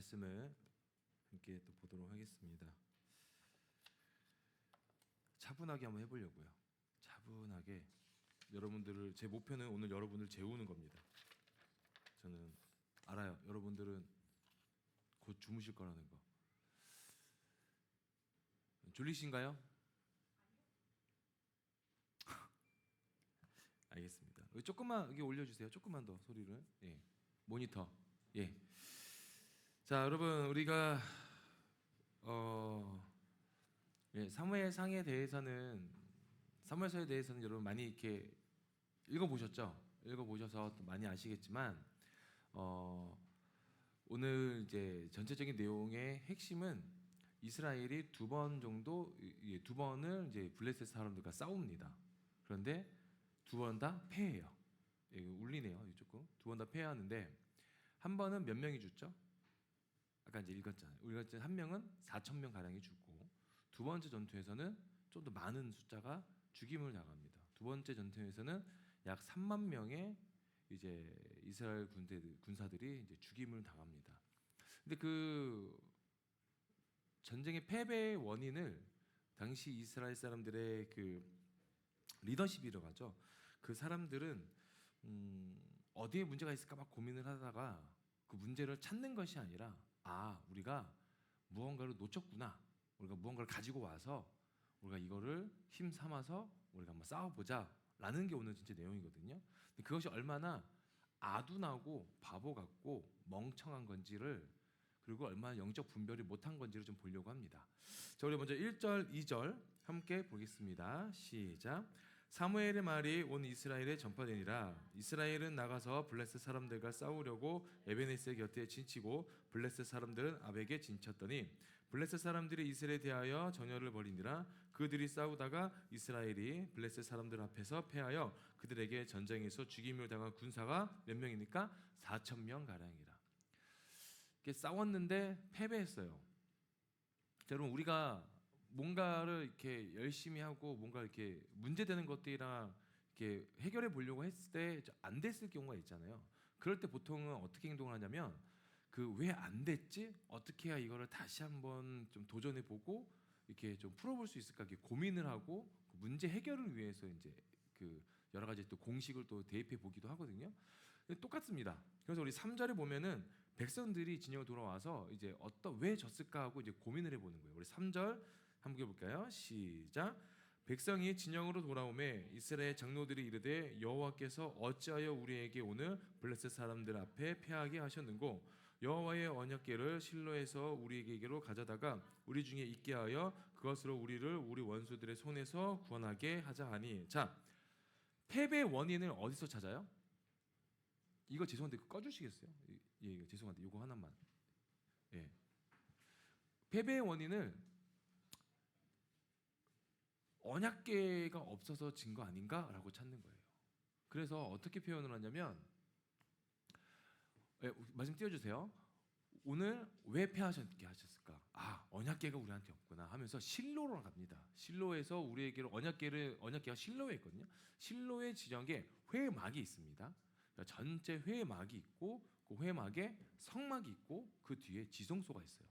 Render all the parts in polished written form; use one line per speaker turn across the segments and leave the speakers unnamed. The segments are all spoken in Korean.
말씀을 함께 또 보도록 하겠습니다. 차분하게 한번 해보려고요. 차분하게 여러분들을, 제 목표는 오늘 여러분을 재우는 겁니다. 저는 알아요. 여러분들은 곧 주무실 거라는 거. 졸리신가요? 알겠습니다. 조금만 여기 올려주세요. 조금만 더 소리를. 예. 모니터. 예. 자, 여러분 우리가 사무엘상에 대해서는 사무엘서에 대해서는 여러분 많이 이렇게 읽어보셨죠? 읽어보셔서 많이 아시겠지만 오늘 이제 전체적인 내용의 핵심은 이스라엘이 두 번을 이제 블레셋 사람들과 싸웁니다. 그런데 두 번 다 패해요. 울리네요. 조금. 두 번 다 패하는데 한 번은 몇 명이 죽죠? 아까 이제 읽었잖아요. 우리가 한 명은 4,000명 가량이 죽고, 두 번째 전투에서는 좀 더 많은 숫자가 죽임을 당합니다. 두 번째 전투에서는 약 3만 명의 이제 이스라엘 군사들이 이제 죽임을 당합니다. 근데 그 전쟁의 패배의 원인을 당시 이스라엘 사람들의 그 리더십이라고 하죠. 그 사람들은 어디에 문제가 있을까 막 고민을 하다가 그 문제를 찾는 것이 아니라, 우리가 무언가를 놓쳤구나, 우리가 무언가를 가지고 와서 우리가 이거를 힘 삼아서 우리가 한번 싸워보자 라는 게 오늘 진짜 내용이거든요. 근데 그것이 얼마나 아둔하고 바보 같고 멍청한 건지를, 그리고 얼마나 영적 분별이 못한 건지를 좀 보려고 합니다. 자, 우리 먼저 1절, 2절 함께 보겠습니다. 시작. 사무엘의 말이 온 이스라엘에 전파되니라. 이스라엘은 나가서 블레셋 사람들과 싸우려고 에베네스의 곁에 진치고 블레셋 사람들은 아벡에 진쳤더니 블레셋 사람들이 이스라엘에 대하여 전열을 벌이니라. 그들이 싸우다가 이스라엘이 블레셋 사람들 앞에서 패하여 그들에게 전쟁에서 죽임을 당한 군사가 몇 명이니까 4,000명 가량이라. 싸웠는데 패배했어요. 자, 여러분 우리가 뭔가를 이렇게 열심히 하고 뭔가 이렇게 문제되는 것들이랑 이렇게 해결해 보려고 했을 때 안 됐을 경우가 있잖아요. 그럴 때 보통은 어떻게 행동을 하냐면, 그 왜 안 됐지? 어떻게 해야 이거를 다시 한번 좀 도전해 보고 이렇게 좀 풀어볼 수 있을까 이렇게 고민을 하고, 그 문제 해결을 위해서 이제 그 여러 가지 또 공식을 또 대입해 보기도 하거든요. 똑같습니다. 그래서 우리 3절에 보면은 백성들이 진영으로 돌아와서 이제 왜 졌을까 하고 이제 고민을 해보는 거예요. 우리 3절 한번 해볼까요? 시작. 백성이 진영으로 돌아오매 이스라엘 장로들이 이르되 여호와께서 어찌하여 우리에게 오늘 블레셋 사람들 앞에 패하게 하셨는고, 여호와의 언약궤를 실로에서 우리에게로 가져다가 우리 중에 있게 하여 그것으로 우리를 우리 원수들의 손에서 구원하게 하자 하니. 자, 패배의 원인을 어디서 찾아요? 이거 죄송한데 꺼주시겠어요? 예, 죄송한데 이거 하나만. 예. 패배의 원인을 언약궤가 없어서 진 거 아닌가라고 찾는 거예요. 그래서 어떻게 표현을 하냐면, 말씀 띄워주세요. 오늘 왜 패하셨게 하셨을까? 언약궤가 우리한테 없구나 하면서 실로로 갑니다. 실로에서 우리에게로 언약궤가 실로에 있거든요. 실로의 지정에 회막이 있습니다. 그러니까 전체 회막이 있고, 그 회막에 성막이 있고, 그 뒤에 지성소가 있어요.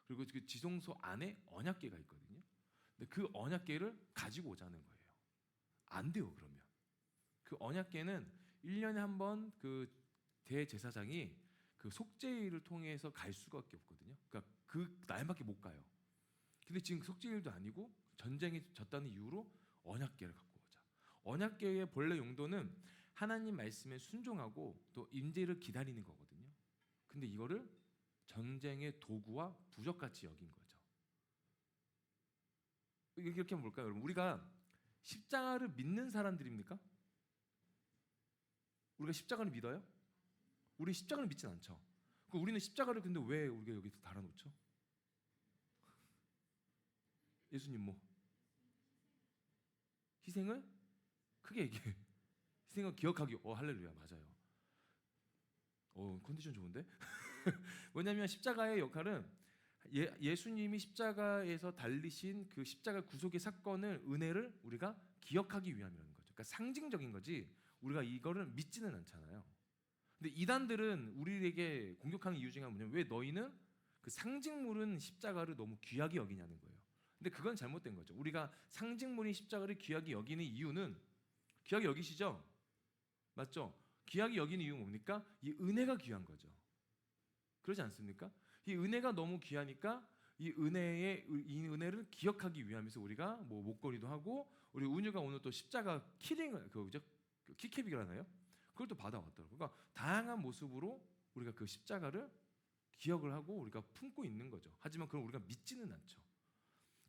그리고 그 지성소 안에 언약궤가 있거든요. 근데 그 언약궤를 가지고 오자는 거예요. 안 돼요. 그러면 그 언약궤는 1년에 한 번 그 대제사장이 그 속죄일을 통해서 갈 수밖에 없거든요. 그러니까 그 날밖에 못 가요. 근데 지금 속죄일도 아니고 전쟁에 졌다는 이유로 언약궤를 갖고 오자. 언약궤의 본래 용도는 하나님 말씀에 순종하고 또 임재를 기다리는 거거든요. 근데 이거를 전쟁의 도구와 부적같이 여긴 거죠. 이렇게 한번 볼까요, 여러분? 우리가 십자가를 믿는 사람들입니까? 우리가 십자가를 믿어요? 우리 십자가를 믿진 않죠. 우리는 십자가를 근데 왜 우리가 여기서 달아놓죠? 예수님 희생을 크게 얘기해. 희생을 기억하기. 할렐루야, 맞아요. 컨디션 좋은데? 뭐냐면 십자가의 역할은 예수님이 십자가에서 달리신 그 십자가 구속의 사건을, 은혜를 우리가 기억하기 위함이라는 거죠. 그러니까 상징적인 거지 우리가 이거를 믿지는 않잖아요. 근데 이단들은 우리에게 공격하는 이유 중에 하나는 뭐냐면 왜 너희는 그 상징물은 십자가를 너무 귀하게 여기냐는 거예요. 근데 그건 잘못된 거죠. 우리가 상징물인 십자가를 귀하게 여기는 이유는 귀하게 여기시죠? 맞죠? 귀하게 여기는 이유는 뭡니까? 이 은혜가 귀한 거죠. 그러지 않습니까? 이 은혜가 너무 귀하니까 이 은혜를 기억하기 위함에서 우리가 뭐 목걸이도 하고 우리 은유가 오늘 또 십자가 키링 그죠? 키캡이라나요? 그걸 또 받아왔더라고요. 그러니까 다양한 모습으로 우리가 그 십자가를 기억을 하고 우리가 품고 있는 거죠. 하지만 그걸 우리가 믿지는 않죠.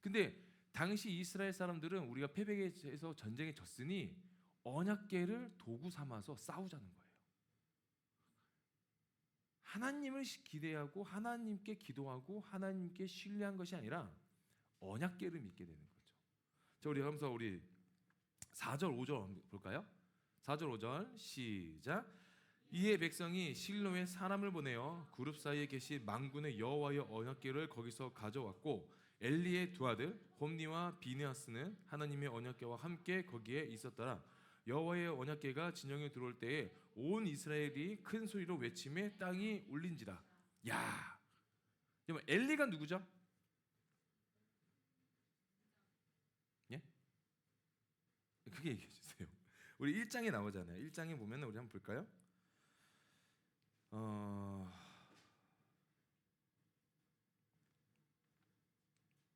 근데 당시 이스라엘 사람들은 우리가 패배에서 전쟁에 졌으니 언약궤를 도구 삼아서 싸우자는 거예요. 하나님을 기대하고 하나님께 기도하고 하나님께 신뢰한 것이 아니라 언약궤를 믿게 되는 거죠. 자, 우리 하면서 우리 4절 5절 볼까요? 4절 5절 시작. 이에 백성이 실로에 사람을 보내어 그룹 사이에 계신 만군의 여호와의 언약궤를 거기서 가져왔고 엘리의 두 아들 홈니와 비느하스는 하나님의 언약궤와 함께 거기에 있었더라. 여호와의 언약궤가 진영에 들어올 때에 온 이스라엘이 큰 소리로 외침에 땅이 울린지라. 야, 그러면 엘리가 누구죠? 예? 그게 얘기해 주세요. 우리 1장에 나오잖아요. 1장에 보면 우리 한번 볼까요?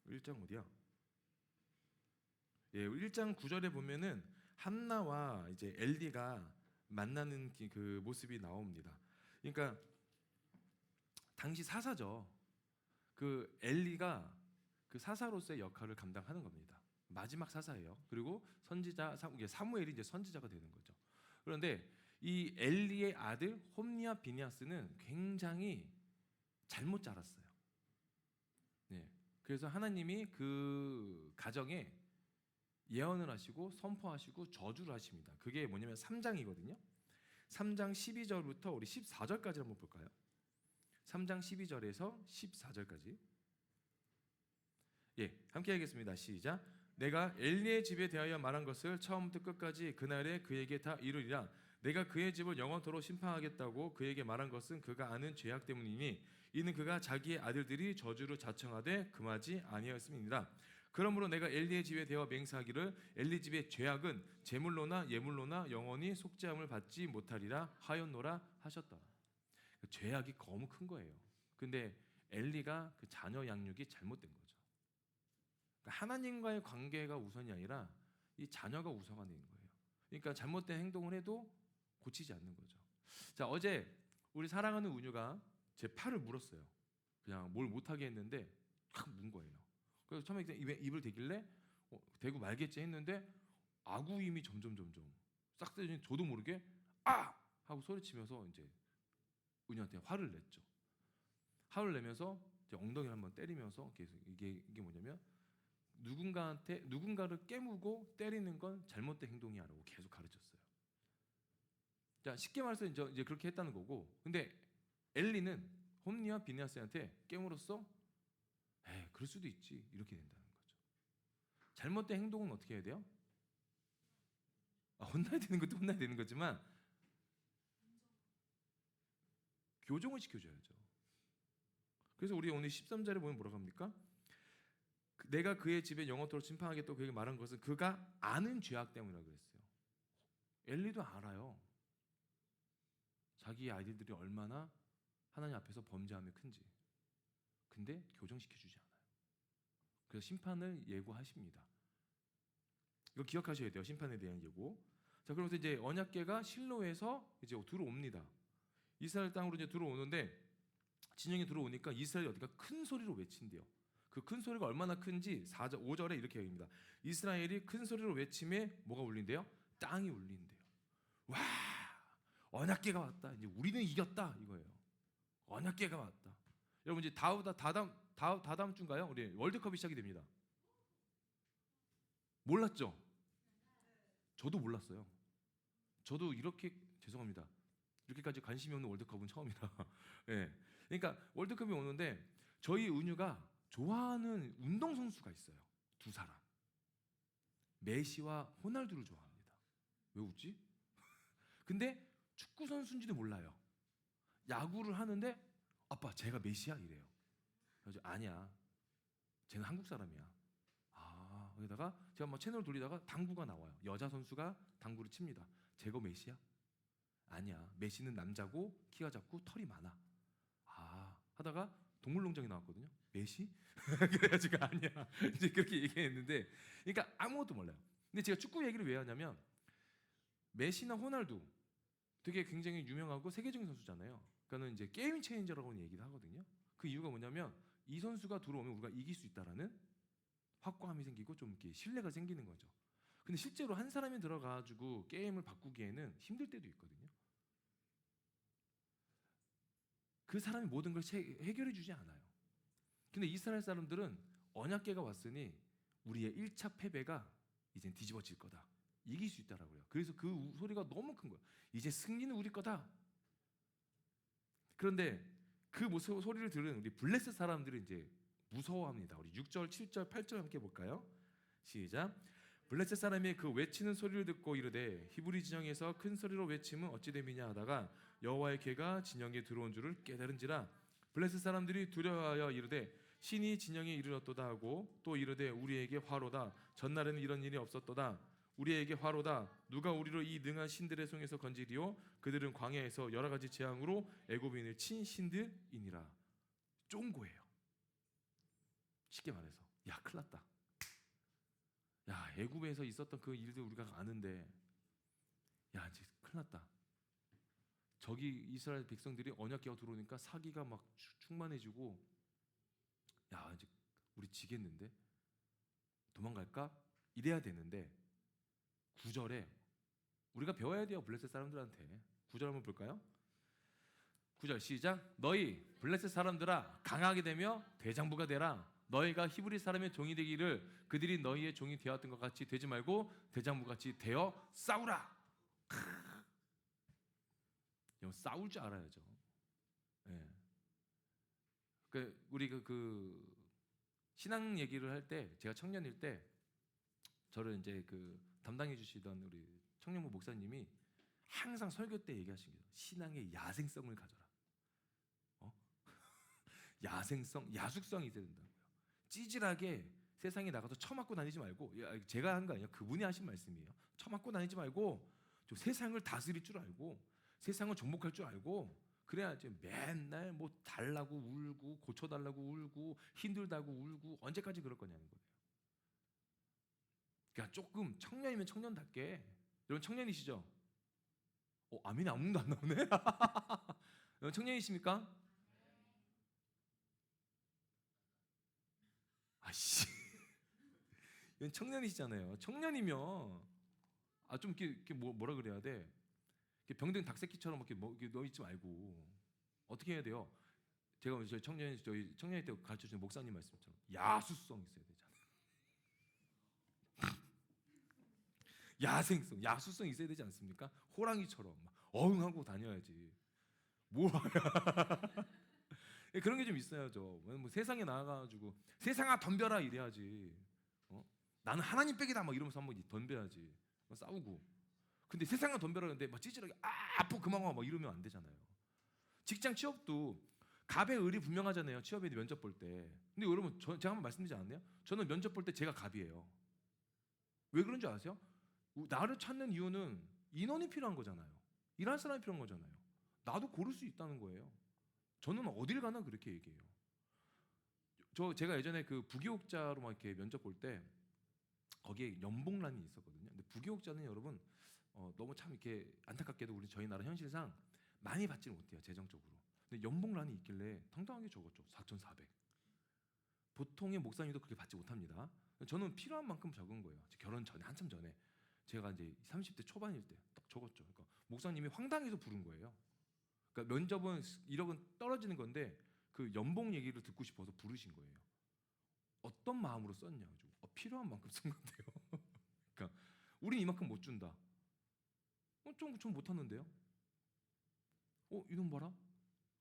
1장 어디야? 예, 1장 9절에 보면은 한나와 이제 엘리가 만나는 그 모습이 나옵니다. 그러니까 당시 사사죠. 그 엘리가 그 사사로서의 역할을 감당하는 겁니다. 마지막 사사예요. 그리고 선지자 사무엘이 이제 선지자가 되는 거죠. 그런데 이 엘리의 아들 홈니와 비느하스는 굉장히 잘못 자랐어요. 네. 그래서 하나님이 그 가정에 예언을 하시고 선포하시고 저주를 하십니다. 그게 뭐냐면 3장이거든요. 3장 12절부터 우리 14절까지 한번 볼까요? 3장 12절에서 14절까지. 예, 함께 하겠습니다. 시작. 내가 엘리의 집에 대하여 말한 것을 처음부터 끝까지 그날에 그에게 다 이루리라. 내가 그의 집을 영원토록 심판하겠다고 그에게 말한 것은 그가 아는 죄악 때문이니 이는 그가 자기의 아들들이 저주를 자청하되 금하지 아니하였음이니라. 그러므로 내가 엘리의 집에 대하여 맹세하기를 엘리 집의 죄악은 제물로나 예물로나 영원히 속죄함을 받지 못하리라 하였노라 하셨다. 죄악이 너무 큰 거예요. 근데 엘리가 그 자녀 양육이 잘못된 거죠. 그러니까 하나님과의 관계가 우선이 아니라 이 자녀가 우선가 되는 거예요. 그러니까 잘못된 행동을 해도 고치지 않는 거죠. 자, 어제 우리 사랑하는 은유가 제 팔을 물었어요. 그냥 뭘 못하게 했는데 확 문 거예요. 그래서 처음에 입을 대길래 대고 말겠지 했는데 아구 힘이 점점 싹 세지니 저도 모르게 아! 하고 소리치면서 이제 은유한테 화를 냈죠. 화를 내면서 이제 엉덩이를 한번 때리면서 계속 이게 뭐냐면 누군가를 깨무고 때리는 건 잘못된 행동이야라고 계속 가르쳤어요. 자, 쉽게 말해서 이제 그렇게 했다는 거고, 근데 엘리는 홈니와 비느하스한테 깨물었어? 그럴 수도 있지 이렇게 된다는 거죠. 잘못된 행동은 어떻게 해야 돼요? 혼나야 되는 것도 혼나야 되는 거지만 교정을 시켜줘야죠. 그래서 우리 오늘 13절에 보면 뭐라고 합니까? 내가 그의 집에 영원토록 심판하겠다고 그에게 말한 것은 그가 아는 죄악 때문이라고 그랬어요. 엘리도 알아요. 자기의 아이들이 얼마나 하나님 앞에서 범죄함이 큰지. 근데 교정시켜주지 않아요. 그래서 심판을 예고하십니다. 이거 기억하셔야 돼요. 심판에 대한 예고. 자, 그러면서 이제 언약궤가 실로에서 이제 들어옵니다. 이스라엘 땅으로 이제 들어오는데 진영이 들어오니까 이스라엘이 어디가 큰 소리로 외친대요. 그 큰 소리가 얼마나 큰지 4절, 5절에 이렇게 얘기합니다. 이스라엘이 큰 소리로 외침에 뭐가 울린대요? 땅이 울린대요. 와, 언약궤가 왔다. 이제 우리는 이겼다 이거예요. 언약궤가 왔다. 여러분 이제 다다음 주인가요? 우리 월드컵이 시작이 됩니다. 몰랐죠? 저도 몰랐어요. 저도 이렇게 죄송합니다. 이렇게까지 관심이 없는 월드컵은 처음이라. 네. 그러니까 월드컵이 오는데 저희 은유가 좋아하는 운동선수가 있어요. 두 사람. 메시와 호날두를 좋아합니다. 왜 웃지? 근데 축구 선수인지도 몰라요. 야구를 하는데 아빠 제가 메시야 이래요. 그래서 아니야. 쟤는 한국 사람이야. 아, 거기다가 제가 막 채널 돌리다가 당구가 나와요. 여자 선수가 당구를 칩니다. 제가 메시야? 아니야. 메시는 남자고 키가 작고 털이 많아. 아, 하다가 동물농장이 나왔거든요. 메시? 그래가지고 아니야. 이제 그렇게 얘기했는데, 그러니까 아무것도 몰라요. 근데 제가 축구 얘기를 왜 하냐면 메시나 호날두 되게 굉장히 유명하고 세계적인 선수잖아요. 그러니까는 이제 게임 체인저라고 얘기를 하거든요. 그 이유가 뭐냐면 이 선수가 들어오면 우리가 이길 수 있다라는 확고함이 생기고 좀 이렇게 신뢰가 생기는 거죠. 근데 실제로 한 사람이 들어가가지고 게임을 바꾸기에는 힘들 때도 있거든요. 그 사람이 모든 걸 해결해 주지 않아요. 근데 이스라엘 사람들은 언약궤가 왔으니 우리의 1차 패배가 이젠 뒤집어질 거다. 이길 수 있다라고요. 그래서 그 소리가 너무 큰 거예요. 이제 승리는 우리 거다. 그런데 그 소리를 들은 우리 블레셋 사람들은 이제 무서워합니다. 우리 6절, 7절, 8절 함께 볼까요? 시작. 블레셋 사람이 그 외치는 소리를 듣고 이르되 히브리 진영에서 큰 소리로 외침은 어찌 됨이냐 하다가 여호와의 궤가 진영에 들어온 줄을 깨달은지라. 블레셋 사람들이 두려워하여 이르되 신이 진영에 이르렀도다 하고 또 이르되 우리에게 화로다. 전날에는 이런 일이 없었도다. 우리에게 화로다. 누가 우리로 이 능한 신들의 손에서 건지리요? 그들은 광야에서 여러 가지 재앙으로 애굽인을 친 신들이니라. 쫑고예요. 쉽게 말해서 야 큰일 났다. 야 애굽에서 있었던 그 일들 우리가 아는데 야 이제 큰일 났다. 저기 이스라엘 백성들이 언약궤가 들어오니까 사기가 막 충만해지고 야 이제 우리 지겠는데 도망갈까? 이래야 되는데 9절에 우리가 배워야 돼요. 블레셋 사람들한테 9절 한번 볼까요? 9절 시작. 너희 블레셋 사람들아 강하게 되며 대장부가 되라. 너희가 히브리 사람의 종이 되기를 그들이 너희의 종이 되었던 것 같이 되지 말고 대장부같이 되어 싸우라. 싸울 줄 알아야죠. 네. 우리 그 신앙 얘기를 할 때 제가 청년일 때 저를 이제 그 담당해 주시던 우리 청년부 목사님이 항상 설교 때 얘기하신 게 신앙의 야생성을 가져라. 야생성, 야숙성이 있어야 된다고요. 찌질하게 세상에 나가서 처맞고 다니지 말고, 제가 한 거 아니에요. 그분이 하신 말씀이에요. 처맞고 다니지 말고 좀 세상을 다스릴 줄 알고 세상을 정복할 줄 알고 그래야지 맨날 뭐 달라고 울고 고쳐달라고 울고 힘들다고 울고 언제까지 그럴 거냐는 거예요. 그러니까 조금 청년이면 청년답게. 여러분 청년이시죠? 아멘이 아무도 안 나오네. 여러분 청년이십니까? 아씨, 이건 청년이시잖아요. 청년이면 좀 이렇게 뭐라 그래야 돼? 병든 닭새끼처럼 이렇게 너 있지 말고 어떻게 해야 돼요? 제가 저희 청년일 때 가르쳐 주신 목사님 말씀처럼 야수성 있어야 되잖아요. 야생성, 야수성 있어야 되지 않습니까? 호랑이처럼 막 어흥하고 다녀야지. 뭐 그런 게 좀 있어야죠. 뭐 세상에 나가가지고 세상아 덤벼라 이래야지. 나는 하나님 백이다 막 이러면서 한번 덤벼야지. 싸우고. 근데 세상아 덤벼라 근데 막 찌질하게 아프 그만 와 막 이러면 안 되잖아요. 직장 취업도 갑의 을이 분명하잖아요. 취업에 면접 볼 때. 근데 여러분 제가 한번 말씀드리지 않았나요? 저는 면접 볼 때 제가 갑이에요. 왜 그런 줄 아세요? 나를 찾는 이유는 인원이 필요한 거잖아요. 일할 사람이 필요한 거잖아요. 나도 고를 수 있다는 거예요. 저는 어딜 가나 그렇게 얘기해요. 제가 예전에 그 부기옥자로 막 이렇게 면접 볼 때 거기에 연봉란이 있었거든요. 근데 부기옥자는 여러분 너무 참 이렇게 안타깝게도 저희 나라 현실상 많이 받지는 못해요. 재정적으로. 근데 연봉란이 있길래 당당하게 적었죠. 4,400. 보통의 목사님도 그렇게 받지 못합니다. 저는 필요한 만큼 적은 거예요. 결혼 전에 한참 전에 제가 이제 30대 초반일 때 딱 적었죠. 그러니까 목사님이 황당해서 부른 거예요. 그러니까 면접은 1억은 떨어지는 건데 그 연봉 얘기를 듣고 싶어서 부르신 거예요. 어떤 마음으로 썼냐? 필요한 만큼 쓴 건데요. 그러니까 우린 이만큼 못 준다. 좀 못하는데요. 이놈 봐라.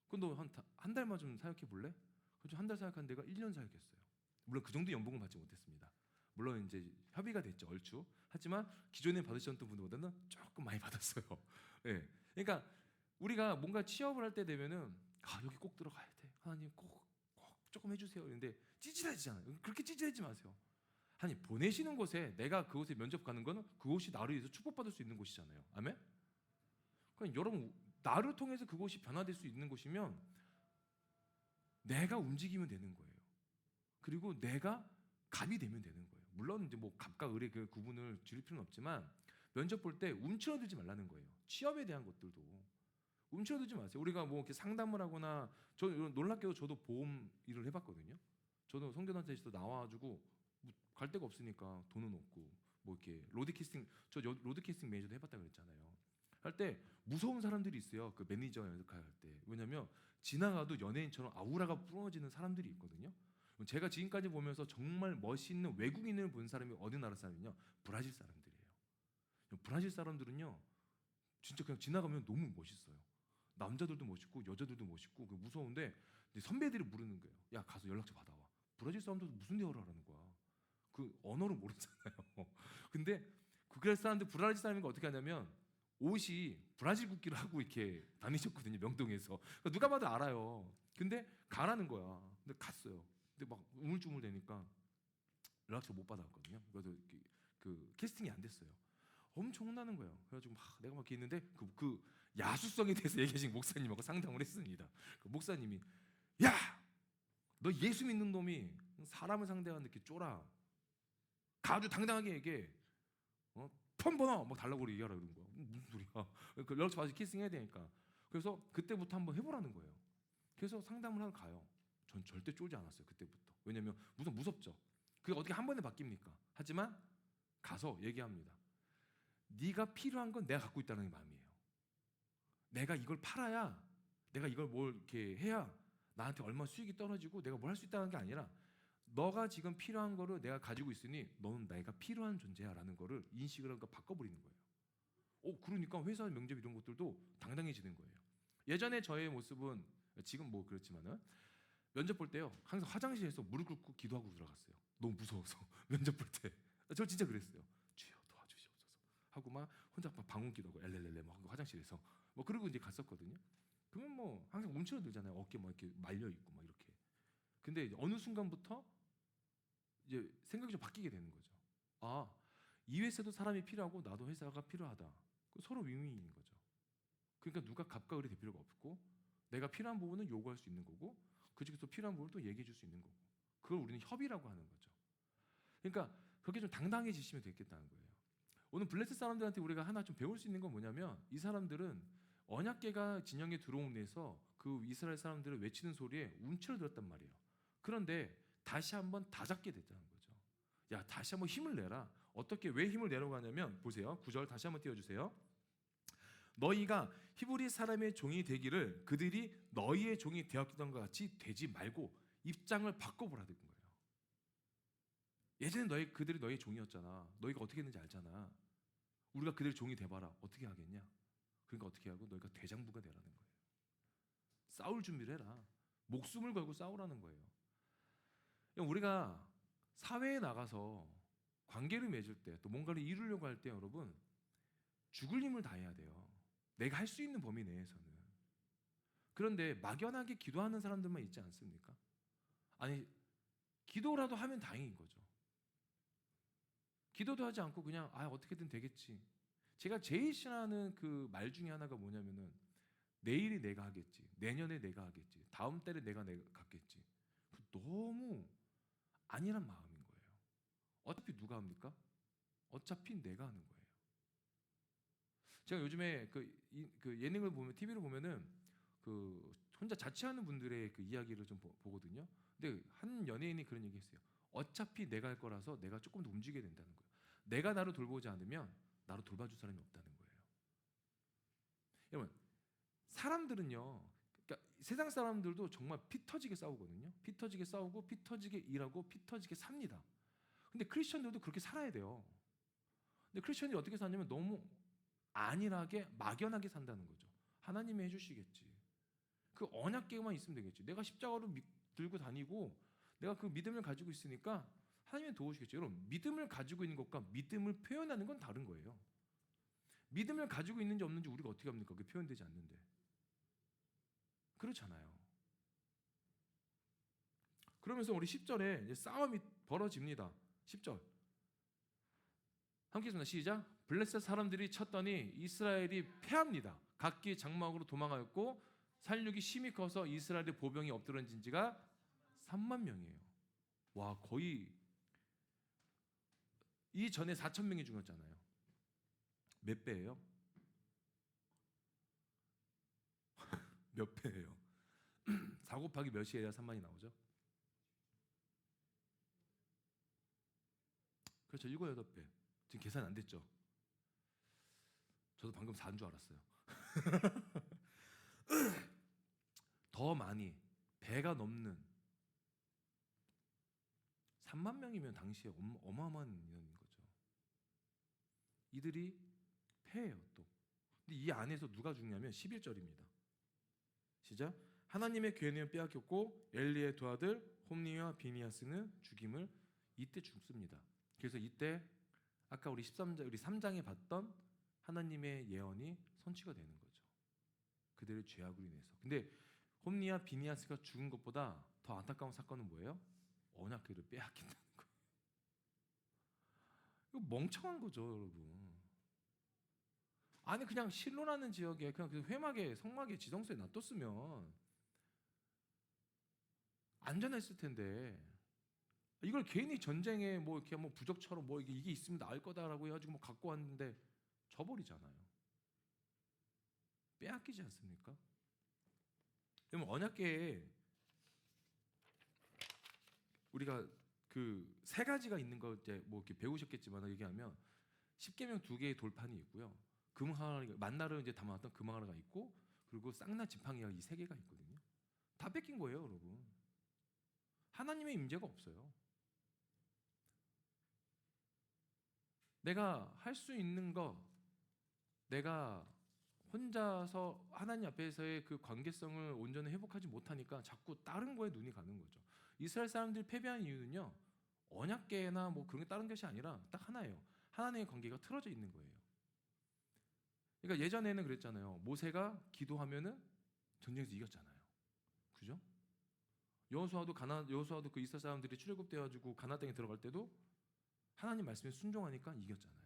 그럼 너 한 달만 좀 사역해 볼래? 그래서 한 달 사역한 데가 1년 사역했어요. 물론 그 정도 연봉은 받지 못했습니다. 물론 이제 협의가 됐죠, 얼추. 하지만 기존에 받으셨던 분들보다는 조금 많이 받았어요. 네. 그러니까 우리가 뭔가 취업을 할 때 되면은 여기 꼭 들어가야 돼. 하나님 꼭 조금 해주세요. 그런데 찌질하지잖아요. 그렇게 찌질하지 마세요. 하나님 보내시는 곳에 내가 그곳에 면접 가는 거는 그곳이 나를 위해서 축복받을 수 있는 곳이잖아요. 아멘? 그러니까 여러분 나를 통해서 그곳이 변화될 수 있는 곳이면 내가 움직이면 되는 거예요. 그리고 내가 갑이 되면 되는 거예요. 물론 이제 뭐 갑과 을의 그 구분을 지을 필요는 없지만 면접 볼 때 움츠러들지 말라는 거예요. 취업에 대한 것들도 움츠러들지 마세요. 우리가 뭐 이렇게 상담을 하거나 저 놀랍게도 저도 보험 일을 해봤거든요. 저도 성교단체에서 나와가지고 갈 데가 없으니까 돈은 없고 뭐 이렇게 로드캐스팅 로드캐스팅 매니저도 해봤다 그랬잖아요. 할 때 무서운 사람들이 있어요. 그 매니저 역할 할 때. 왜냐면 지나가도 연예인처럼 아우라가 부러지는 사람들이 있거든요. 제가 지금까지 보면서 정말 멋있는 외국인을 본 사람이 어느 나라 사람이냐? 브라질 사람들이에요. 브라질 사람들은요, 진짜 그냥 지나가면 너무 멋있어요. 남자들도 멋있고 여자들도 멋있고 무서운데 선배들이 부르는 거예요. 야 가서 연락처 받아와. 브라질 사람들도 무슨 대화를 하라는 거야. 그 언어를 모르잖아요. 근데 그럴 사람들 브라질 사람이니까 어떻게 하냐면 옷이 브라질 국기를 하고 이렇게 다니셨거든요. 명동에서. 그러니까 누가 봐도 알아요. 근데 가라는 거야. 근데 갔어요. 근데 막 우물쭈물 되니까 연락처 못 받아왔거든요. 그래서 그 캐스팅이 안 됐어요. 엄청 혼나는 거예요. 그래가지고 내가 막 이렇게 있는데 그 야수성에 대해서 얘기하신 목사님하고 상담을 했습니다. 그 목사님이 야, 너 예수 믿는 놈이 사람을 상대하는 이렇게 쫄아. 아주 당당하게 얘기해. 폰 번호 뭐 달라고 얘기하라 그런 거야. 무슨 소리야? 그 연락처 받아서 캐스팅해야 되니까. 그래서 그때부터 한번 해보라는 거예요. 그래서 상담을 하러 가요. 전 절대 쫄지 않았어요. 그때부터. 왜냐면 무섭죠. 그게 어떻게 한 번에 바뀝니까? 하지만 가서 얘기합니다. 네가 필요한 건 내가 갖고 있다는 마음이에요. 내가 이걸 팔아야, 내가 이걸 뭘 이렇게 해야 나한테 얼마 수익이 떨어지고 내가 뭘 할 수 있다는 게 아니라 너가 지금 필요한 거를 내가 가지고 있으니 너는 내가 필요한 존재야라는 거를 인식을 하고 바꿔버리는 거예요. 그러니까 회사 면접 이런 것들도 당당해지는 거예요. 예전에 저의 모습은 지금 뭐 그렇지만은 면접 볼 때요 항상 화장실에서 무릎 꿇고 기도하고 들어갔어요. 너무 무서워서 면접 볼 때. 저 진짜 그랬어요. 주여 도와주시옵소서 하고 막 혼자 막 방언 기도하고 엘렐렐레 막 하고 화장실에서 뭐 그러고 이제 갔었거든요. 그러면 뭐 항상 움츠러들잖아요. 어깨 막 이렇게 말려 있고 막 이렇게. 근데 어느 순간부터 이제 생각이 좀 바뀌게 되는 거죠. 이 회사도 사람이 필요하고 나도 회사가 필요하다. 서로 윈윈인 거죠. 그러니까 누가 갑과 을이 될 필요가 없고 내가 필요한 부분은 요구할 수 있는 거고 그중에서 필요한 부분을 또 얘기해 줄 수 있는 거고 그걸 우리는 협의라고 하는 거죠. 그러니까 그렇게 좀 당당해지시면 되겠다는 거예요. 오늘 블레셋 사람들한테 우리가 하나 좀 배울 수 있는 건 뭐냐면 이 사람들은 언약궤가 진영에 들어옴에서 그 이스라엘 사람들을 외치는 소리에 움츠러들었단 말이에요. 그런데 다시 한번 다잡게 됐다는 거죠. 야 다시 한번 힘을 내라. 어떻게 왜 힘을 내라고 하냐면 보세요. 9절 다시 한번 띄워주세요. 너희가 히브리 사람의 종이 되기를 그들이 너희의 종이 되었던 것 같이 되지 말고 입장을 바꿔보라는 거예요. 예전에 그들이 너희의 종이었잖아. 너희가 어떻게 했는지 알잖아. 우리가 그들의 종이 돼봐라. 어떻게 하겠냐? 그러니까 어떻게 하고 너희가 대장부가 되라는 거예요. 싸울 준비를 해라. 목숨을 걸고 싸우라는 거예요. 우리가 사회에 나가서 관계를 맺을 때 또 뭔가를 이루려고 할 때 여러분 죽을 힘을 다해야 돼요. 내가 할 수 있는 범위 내에서는. 그런데 막연하게 기도하는 사람들만 있지 않습니까? 아니 기도라도 하면 다행인 거죠. 기도도 하지 않고 그냥 어떻게든 되겠지. 제가 제일 싫어하는 그 말 중에 하나가 뭐냐면은 내일이 내가 하겠지, 내년에 내가 하겠지, 다음 달에 내가 갖겠지. 너무 아니란 마음인 거예요. 어차피 누가 합니까? 어차피 내가 하는 거예요. 제가 요즘에 그 예능을 보면 TV를 보면은 그 혼자 자취하는 분들의 그 이야기를 좀 보거든요. 근데 한 연예인이 그런 얘기했어요. 어차피 내가 할 거라서 내가 조금 더 움직여야 된다는 거예요. 내가 나를 돌보지 않으면 나를 돌봐줄 사람이 없다는 거예요. 여러분 사람들은요. 그러니까 세상 사람들도 정말 피 터지게 싸우거든요. 피 터지게 싸우고 피 터지게 일하고 피 터지게 삽니다. 근데 크리스천들도 그렇게 살아야 돼요. 근데 크리스천이 어떻게 사냐면 너무 안일하게 막연하게 산다는 거죠. 하나님이 해주시겠지. 그 언약궤만 있으면 되겠지. 내가 십자가로 들고 다니고 내가 그 믿음을 가지고 있으니까 하나님이 도우시겠죠. 여러분 믿음을 가지고 있는 것과 믿음을 표현하는 건 다른 거예요. 믿음을 가지고 있는지 없는지 우리가 어떻게 합니까? 그게 표현되지 않는데. 그렇잖아요. 그러면서 우리 10절에 이제 싸움이 벌어집니다. 10절 함께 읽습니다. 시작. 블레셋 사람들이 쳤더니 이스라엘이 패합니다. 각기 장막으로 도망하였고 살육이 심히 커서 이스라엘의 보병이 엎드러진 지가 3만 명이에요. 와, 거의 이전에 4천 명이 죽었잖아요. 몇 배예요? 몇 배예요? 4 곱하기 몇이 해야 3만이 나오죠? 그렇죠. 7, 8배. 지금 계산 안 됐죠? 저도 방금 4인 줄 알았어요. 더 많이, 배가 넘는 3만 명이면 당시에 어마어마한 인원인 거죠. 이들이 패해요 또. 근데 이 안에서 누가 죽냐면 11절입니다. 시작. 하나님의 계명을 빼앗겼고 엘리의 두 아들 홈니와 비니아스는 죽임을 이때 죽습니다. 그래서 이때 아까 우리 13장, 우리 3장에 봤던 하나님의 예언이 성취가 되는 거죠. 그들의 죄악으로 인해서. 근데 홈니와 비니아스가 죽은 것보다 더 안타까운 사건은 뭐예요? 언약궤를 빼앗긴다는 거예요. 이거 멍청한 거죠, 여러분. 아니 그냥 실로라는 지역에 그냥 그 회막에 성막에 지성소에 놔뒀으면 안전했을 텐데 이걸 괜히 전쟁에 뭐 이렇게 뭐 부적처럼 뭐 이게 있으면 나을 거다라고 해가지고 뭐 갖고 왔는데 져버리잖아요. 빼앗기지 않습니까? 그러면 언약궤에 우리가 그 세 가지가 있는 거 이제 뭐 이렇게 배우셨겠지만 얘기하면 십계명 2개의 돌판이 있고요. 금항아라 만나를 이제 담아왔던 금항아라가 있고 그리고 쌍나 지팡이가 이 3개가 있거든요. 다 뺏긴 거예요, 여러분. 하나님의 임재가 없어요. 내가 할 수 있는 거, 내가 혼자서 하나님 앞에서의 그 관계성을 온전히 회복하지 못하니까 자꾸 다른 거에 눈이 가는 거죠. 이스라엘 사람들이 패배한 이유는요, 언약궤나 뭐 그런 게 다른 것이 아니라 딱 하나예요. 하나님의 관계가 틀어져 있는 거예요. 그러니까 예전에는 그랬잖아요. 모세가 기도하면은 전쟁에서 이겼잖아요. 그죠? 여호수아도 그 이스라엘 사람들이 출애굽돼 가지고 가나안 땅에 들어갈 때도 하나님 말씀에 순종하니까 이겼잖아요.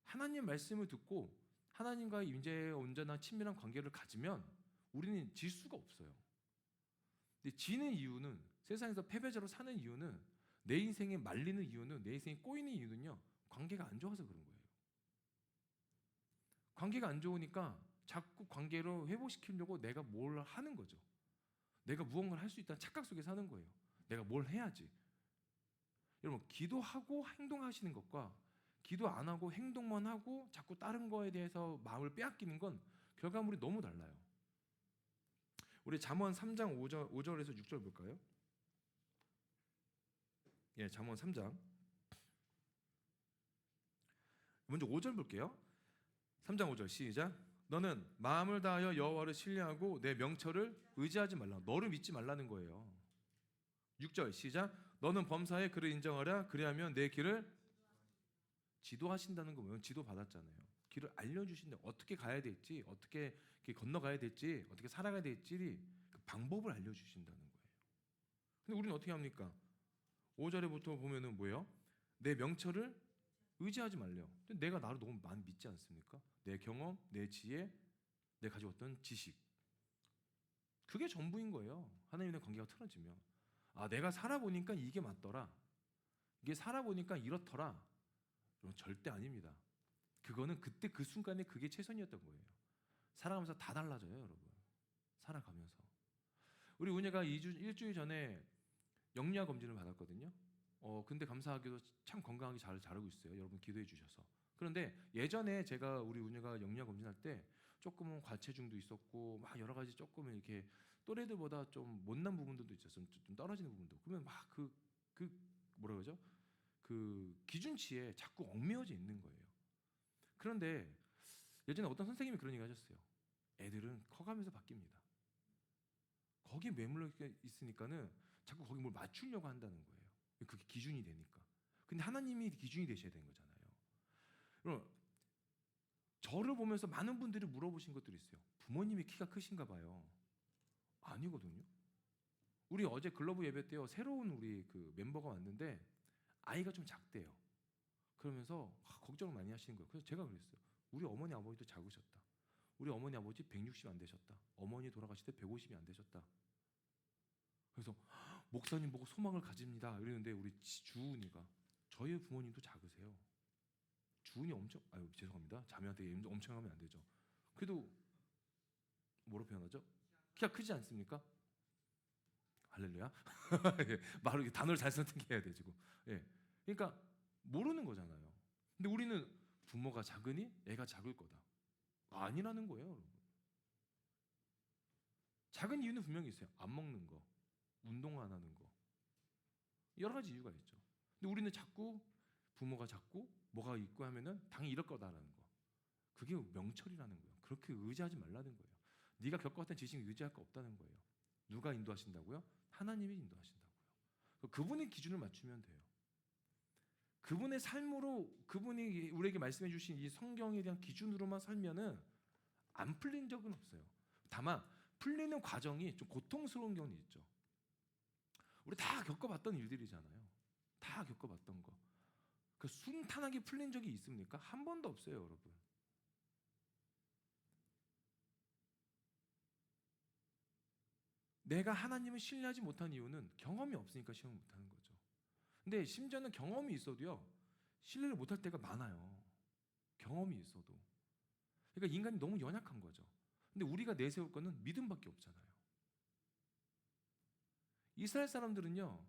하나님 말씀을 듣고 하나님과의 임재의 온전한 친밀한 관계를 가지면 우리는 질 수가 없어요. 근데 지는 이유는 세상에서 패배자로 사는 이유는 내 인생에 말리는 이유는 내 인생에 꼬이는 이유는요. 관계가 안 좋아서 그런 거예요. 관계가 안 좋으니까 자꾸 관계를 회복시키려고 내가 뭘 하는 거죠. 내가 무언가를 할 수 있다는 착각 속에 사는 거예요. 내가 뭘 해야지. 여러분 기도하고 행동하시는 것과 기도 안 하고 행동만 하고 자꾸 다른 거에 대해서 마음을 빼앗기는 건 결과물이 너무 달라요. 우리 잠언 3장 5절에서 6절 볼까요? 예, 잠언 3장. 먼저 5절 볼게요. 3장 5절 시작. 너는 마음을 다하여 여호와를 신뢰하고 내 명철을 의지하지 말라. 너를 믿지 말라는 거예요. 6절 시작. 너는 범사에 그를 인정하라. 그리하면 내 길을 지도하신다는 거 뭐예요? 지도 받았잖아요. 길을 알려주신다. 어떻게 가야 될지, 어떻게 건너가야 될지, 어떻게 살아가야 될지 그 방법을 알려주신다는 거예요. 근데 우리는 어떻게 합니까? 5절에부터 보면은 뭐예요? 내 명철을 의지하지 말래요. 내가 나를 너무 많이 믿지 않습니까? 내 경험, 내 지혜, 내 가져왔던 지식. 그게 전부인 거예요. 하나님의 관계가 틀어지면. 아, 내가 살아보니까 이게 맞더라. 이게 살아보니까 이렇더라. 여러분 절대 아닙니다. 그거는 그때 그 순간에 그게 최선이었던 거예요. 살아가면서 다 달라져요, 여러분. 살아가면서. 우리 은혜가 일주일 전에 영유아 검진을 받았거든요. 근데 감사하게도 참 건강하게 잘 자라고 있어요. 여러분 기도해 주셔서. 그런데 예전에 제가 우리 은혜가 영유아 검진할 때 조금은 과체중도 있었고 막 여러 가지 조금 이렇게 또래들보다 좀 못난 부분들도 있었어요. 좀 떨어지는 부분도. 그러면 막 그 뭐라 그러죠? 그 기준치에 자꾸 얽매여져 있는 거예요. 그런데 예전에 어떤 선생님이 그런 얘기 하셨어요. 애들은 커가면서 바뀝니다. 거기에 매물러 있으니까는 자꾸 거기 뭘 맞추려고 한다는 거예요. 그게 기준이 되니까. 근데 하나님이 기준이 되셔야 되는 거잖아요. 그럼 저를 보면서 많은 분들이 물어보신 것들이 있어요. 부모님이 키가 크신가 봐요. 아니거든요. 우리 어제 글러브 예배 때요, 새로운 우리 그 멤버가 왔는데 아이가 좀 작대요. 그러면서 걱정을 많이 하시는 거예요. 그래서 제가 그랬어요. 우리 어머니 아버지도 작으셨다. 우리 어머니 아버지 160 안 되셨다. 어머니 돌아가실 때 150이 안 되셨다. 그래서 목사님 보고 소망을 가집니다. 이러는데 우리 주은이가 저희 부모님도 작으세요. 주은이 엄청 죄송합니다. 자매한테 엄청 하면 안 되죠. 그래도 뭐로 표현하죠? 키가 크지 않습니까? 할렐루야. 말을 단어를 잘 선택해야 돼 지금. 예. 그러니까 모르는 거잖아요. 근데 우리는 부모가 작으니 애가 작을 거다. 아니라는 거예요, 여러분. 작은 이유는 분명히 있어요. 안 먹는 거, 운동 안 하는 거, 여러 가지 이유가 있죠. 근데 우리는 자꾸 부모가 작고 뭐가 있고 하면은 당연히 이럴 거다라는 거. 그게 명철이라는 거예요. 그렇게 의지하지 말라는 거예요. 네가 겪어왔던 지식 의지할 거 없다는 거예요. 누가 인도하신다고요? 하나님이 인도하신다고요. 그분의 기준을 맞추면 돼요. 그분의 삶으로 그분이 우리에게 말씀해 주신 이 성경에 대한 기준으로만 살면은 안 풀린 적은 없어요. 다만 풀리는 과정이 좀 고통스러운 경우는 있죠. 우리 다 겪어봤던 일들이잖아요. 다 겪어봤던 거. 그 순탄하게 풀린 적이 있습니까? 한 번도 없어요, 여러분. 내가 하나님을 신뢰하지 못한 이유는 경험이 없으니까 신뢰 못하는 거죠. 근데 심지어는 경험이 있어도요, 신뢰를 못할 때가 많아요. 경험이 있어도. 그러니까 인간이 너무 연약한 거죠. 근데 우리가 내세울 거는 믿음밖에 없잖아요. 이스라엘 사람들은요,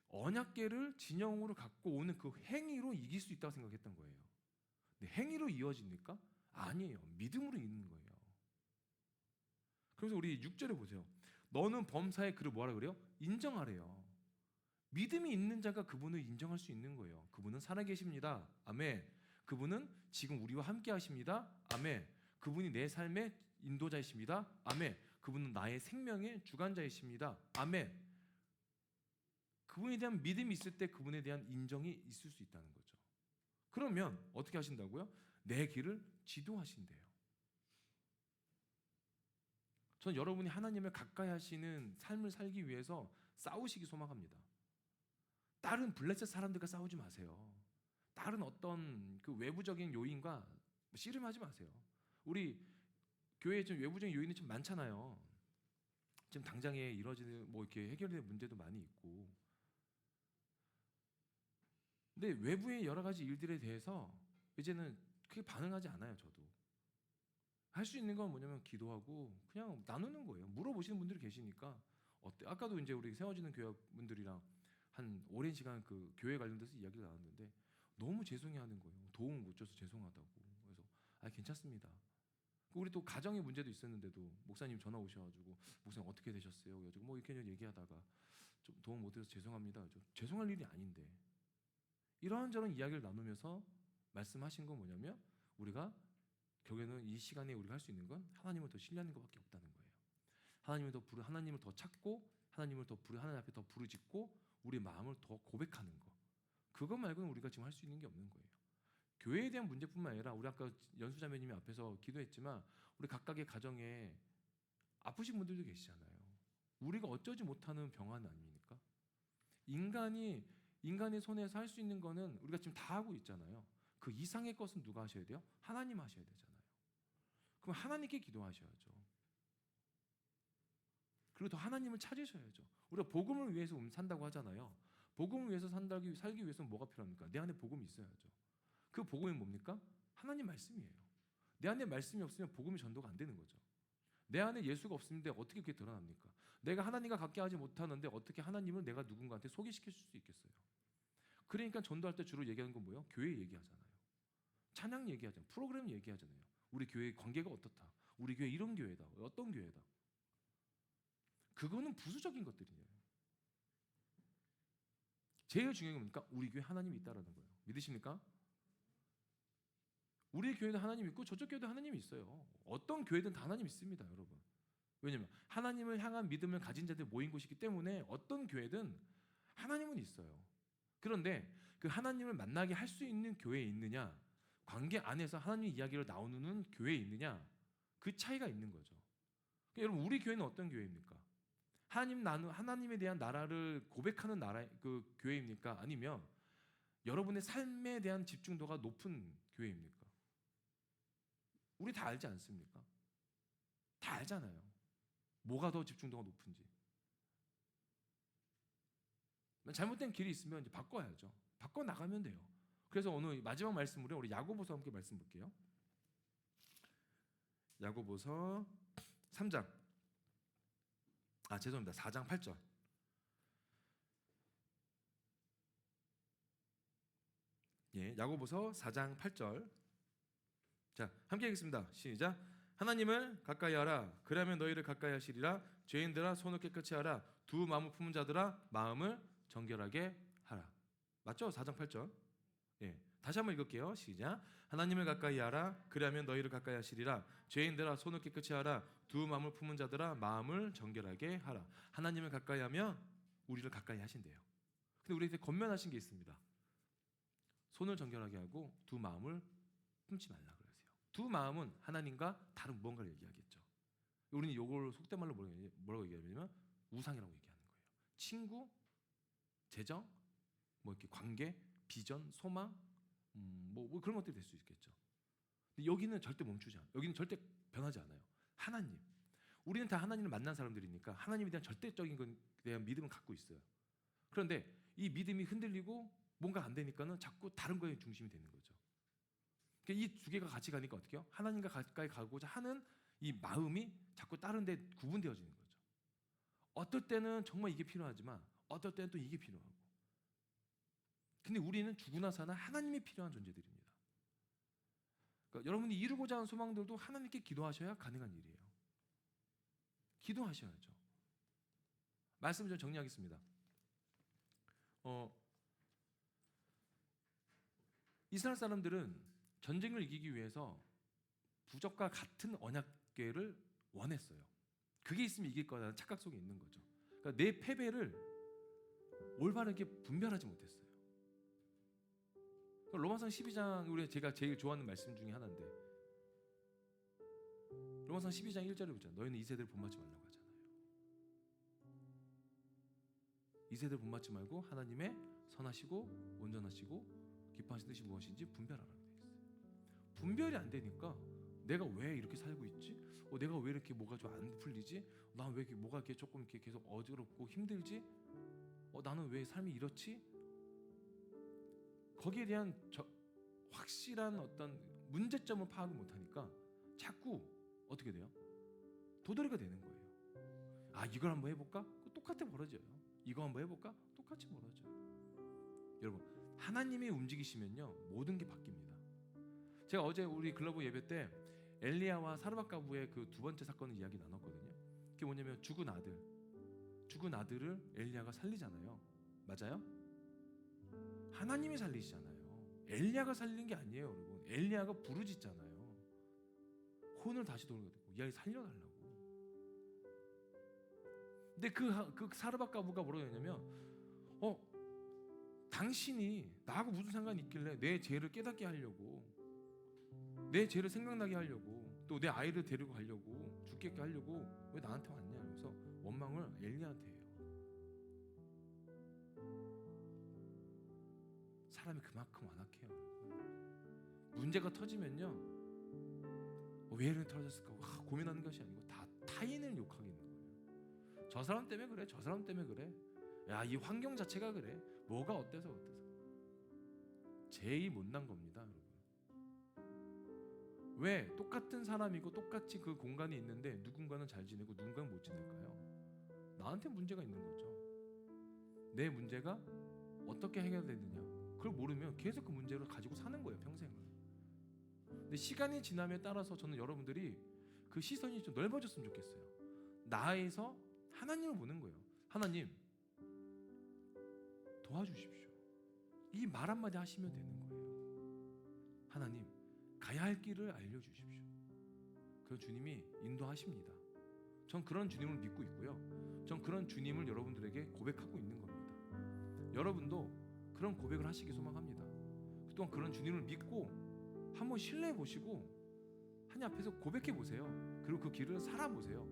언약궤를 진영으로 갖고 오는 그 행위로 이길 수 있다고 생각했던 거예요. 근데 행위로 이어집니까? 아니에요. 믿음으로 이기는 거예요. 그래서 우리 6절에 보세요. 너는 범사의 그를 뭐라 그래요? 인정하래요. 믿음이 있는 자가 그분을 인정할 수 있는 거예요. 그분은 살아계십니다. 아멘. 그분은 지금 우리와 함께 하십니다. 아멘. 그분이 내 삶의 인도자이십니다. 아멘. 그분은 나의 생명의 주관자이십니다. 아멘. 그분에 대한 믿음이 있을 때 그분에 대한 인정이 있을 수 있다는 거죠. 그러면 어떻게 하신다고요? 내 길을 지도하신대요. 전 여러분이 하나님을 가까이 하시는 삶을 살기 위해서 싸우시기 소망합니다. 다른 블레셋 사람들과 싸우지 마세요. 다른 어떤 그 외부적인 요인과 씨름하지 마세요. 우리 교회에 좀 외부적인 요인이 좀 많잖아요. 지금 당장에 이루어지는 뭐 이렇게 해결될 문제도 많이 있고. 근데 외부의 여러 가지 일들에 대해서 이제는 크게 반응하지 않아요. 저도 할 수 있는 건 뭐냐면 기도하고 그냥 나누는 거예요. 물어보시는 분들이 계시니까 어때? 아까도 이제 우리 세워지는 교회 분들이랑 한 오랜 시간 그 교회 관련돼서 이야기를 나눴는데 너무 죄송해하는 거예요. 도움을 못 줘서 죄송하다고. 그래서 괜찮습니다. 우리 또 가정의 문제도 있었는데도 목사님 전화 오셔가지고 목사님 어떻게 되셨어요? 그래가지고 뭐 이렇게 얘기하다가 좀 도움 못 드려서 죄송합니다. 좀 죄송할 일이 아닌데 이런저런 이야기를 나누면서 말씀하신 건 뭐냐면 우리가 결국에는 이 시간에 우리가 할 수 있는 건 하나님을 더 신뢰하는 것밖에 없다는 거예요. 하나님을 더 찾고 하나님 앞에 더 부르짖고 우리 마음을 더 고백하는 거. 그것 말고는 우리가 지금 할 수 있는 게 없는 거예요. 교회에 대한 문제뿐만 아니라 우리 아까 연수자매님이 앞에서 기도했지만 우리 각각의 가정에 아프신 분들도 계시잖아요. 우리가 어쩌지 못하는 병환 아닙니까? 인간의 손에서 할 수 있는 거는 우리가 지금 다 하고 있잖아요. 그 이상의 것은 누가 하셔야 돼요? 하나님 하셔야 되잖아요. 그럼 하나님께 기도하셔야죠. 그리고 더 하나님을 찾으셔야죠. 우리가 복음을 위해서 산다고 하잖아요. 복음을 위해서 살기 위해서는 뭐가 필요합니까? 내 안에 복음이 있어야죠. 그 복음이 뭡니까? 하나님 말씀이에요. 내 안에 말씀이 없으면 복음이 전도가 안 되는 거죠. 내 안에 예수가 없는데 어떻게 그게 드러납니까? 내가 하나님과 가까이 하지 못하는데 어떻게 하나님을 내가 누군가한테 소개시킬 수 있겠어요? 그러니까 전도할 때 주로 얘기하는 건 뭐예요? 교회 얘기하잖아요. 찬양 얘기하잖아요. 프로그램 얘기하잖아요. 우리 교회 관계가 어떻다. 우리 교회 이런 교회다. 어떤 교회다. 그거는 부수적인 것들이에요. 제일 중요한 건 뭡니까? 우리 교회 하나님이 있다라는 거예요. 믿으십니까? 우리 교회도 하나님 있고 저쪽 교회도 하나님이 있어요. 어떤 교회든 다 하나님 있습니다, 여러분. 왜냐면 하나님을 향한 믿음을 가진 자들 모인 곳이기 때문에 어떤 교회든 하나님은 있어요. 그런데 그 하나님을 만나게 할 수 있는 교회에 있느냐, 관계 안에서 하나님 이야기를 나누는 교회에 있느냐, 그 차이가 있는 거죠. 그러니까 여러분 우리 교회는 어떤 교회입니까? 하나님에 대한 나라를 고백하는 나라 그 교회입니까? 아니면 여러분의 삶에 대한 집중도가 높은 교회입니까? 우리 다 알지 않습니까? 다 알잖아요. 뭐가 더 집중도가 높은지. 잘못된 길이 있으면 이제 바꿔야죠. 바꿔 나가면 돼요. 그래서 오늘 마지막 말씀으로 우리 야고보서 함께 말씀 볼게요. 야고보서 3장. 죄송합니다. 4장 8절. 야고보서 4장 8절. 자, 함께 읽겠습니다. 시작. 하나님을 가까이 하라. 그러면 너희를 가까이 하시리라. 죄인들아 손을 깨끗이 하라. 두 마음을 품은 자들아 마음을 정결하게 하라. 맞죠? 4장 8절. 다시 한번 읽을게요. 시작. 하나님을 가까이 하라. 그러면 너희를 가까이 하시리라. 죄인들아 손을 깨끗이 하라. 두 마음을 품은 자들아 마음을 정결하게 하라. 하나님을 가까이 하면 우리를 가까이 하신대요. 근데 우리한테 권면하신 게 있습니다. 손을 정결하게 하고 두 마음을 품지 말라 그러세요. 두 마음은 하나님과 다른 무언가를 얘기하겠죠. 우리는 이걸 속된 말로 뭐라고 얘기하냐면 우상이라고 얘기하는 거예요. 친구, 재정, 뭐 이렇게 관계, 비전, 소망, 뭐 그런 것들이 될 수 있겠죠. 근데 여기는 절대 멈추지 않아요. 여기는 절대 변하지 않아요. 하나님. 우리는 다 하나님을 만난 사람들이니까 하나님에 대한 절대적인 것에 대한 믿음을 갖고 있어요. 그런데 이 믿음이 흔들리고 뭔가 안 되니까는 자꾸 다른 거에 중심이 되는 거죠. 그러니까 이 두 개가 같이 가니까 어떻게 해요? 하나님과 가까이 가고자 하는 이 마음이 자꾸 다른 데 구분되어지는 거죠. 어떨 때는 정말 이게 필요하지만 어떨 때는 또 이게 필요하고. 근데 우리는 죽으나 사나 하나님이 필요한 존재들입니다. 그러니까 여러분이 이루고자 하는 소망들도 하나님께 기도하셔야 가능한 일이에요. 기도하셔야죠. 말씀 좀 정리하겠습니다. 이스라엘 사람들은 전쟁을 이기기 위해서 부적과 같은 언약궤를 원했어요. 그게 있으면 이길 거라는 착각 속에 있는 거죠. 그러니까 내 패배를 올바르게 분별하지 못했어요. 로마서 12장 우리 제가 제일 좋아하는 말씀 중에 하나인데 로마서 12장 1절에 보자. 너희는 이 세대를 본받지 말라고 하잖아요. 이 세대를 본받지 말고 하나님의 선하시고 온전하시고 기뻐하신 뜻이 무엇인지 분별하라고 되어 있어요. 분별이 안 되니까 내가 왜 이렇게 살고 있지? 내가 왜 이렇게 뭐가 좀 안 풀리지? 난 왜 이렇게 뭐가 이렇게 조금 이렇게 계속 어지럽고 힘들지? 나는 왜 삶이 이렇지? 거기에 대한 확실한 어떤 문제점을 파악을 못하니까 자꾸 어떻게 돼요? 도돌이가 되는 거예요. 이걸 한번 해볼까? 똑같이 벌어져요. 이거 한번 해볼까? 똑같이 벌어져요. 여러분 하나님이 움직이시면요 모든 게 바뀝니다. 제가 어제 우리 글로벌 예배 때 엘리야와 사르밧가부의 그 두 번째 사건을 이야기 나눴거든요. 그게 뭐냐면 죽은 아들을 엘리야가 살리잖아요. 맞아요? 하나님이 살리시잖아요. 엘리야가 살리는 게 아니에요, 여러분. 엘리야가 부르짖잖아요. 혼을 다시 돌려드리고 이 아이 살려달라고. 근데 그 사르밧가부가 뭐라고 했냐면, 당신이 나하고 무슨 상관이 있길래 내 죄를 깨닫게 하려고, 내 죄를 생각나게 하려고, 또 내 아이를 데리고 가려고, 죽게 하려고 왜 나한테 왔냐? 그래서 원망을 엘리야한테 해요. 사람이 그만큼 완악해요. 문제가 터지면요 왜 이렇게 터졌을까 고민하는 것이 아니고 다 타인을 욕하게 있는 거예요. 저 사람 때문에 그래, 저 사람 때문에 그래, 야 이 환경 자체가 그래, 뭐가 어때서 제일 못난 겁니다, 여러분. 왜 똑같은 사람이고 똑같이 그 공간이 있는데 누군가는 잘 지내고 누군가는 못 지낼까요? 나한테 문제가 있는 거죠. 내 문제가 어떻게 해결되느냐 그걸 모르면 계속 그 문제를 가지고 사는 거예요, 평생을. 근데 시간이 지남에 따라서 저는 여러분들이 그 시선이 좀 넓어졌으면 좋겠어요. 나에서 하나님을 보는 거예요. 하나님 도와주십시오. 이 말 한마디 하시면 되는 거예요. 하나님 가야 할 길을 알려주십시오. 그 주님이 인도하십니다. 전 그런 주님을 믿고 있고요. 전 그런 주님을 여러분들에게 고백하고 있는 겁니다. 여러분도 그런 고백을 하시기 소망합니다. 그동안 그런 주님을 믿고 한번 신뢰해 보시고 하나님 앞에서 고백해 보세요. 그리고 그 길을 살아보세요.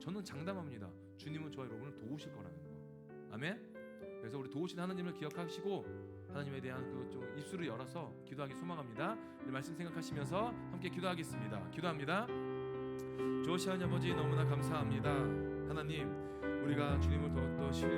저는 장담합니다. 주님은 저와 여러분을 도우실 거라는 거. 아멘. 그래서 우리 도우신 하나님을 기억하시고 하나님에 대한 그 좀 입술을 열어서 기도하기 소망합니다. 우리 말씀 생각하시면서 함께 기도하겠습니다. 기도합니다. 좋으신 하나님 아버지, 너무나 감사합니다. 하나님, 우리가 주님을 더욱더 신뢰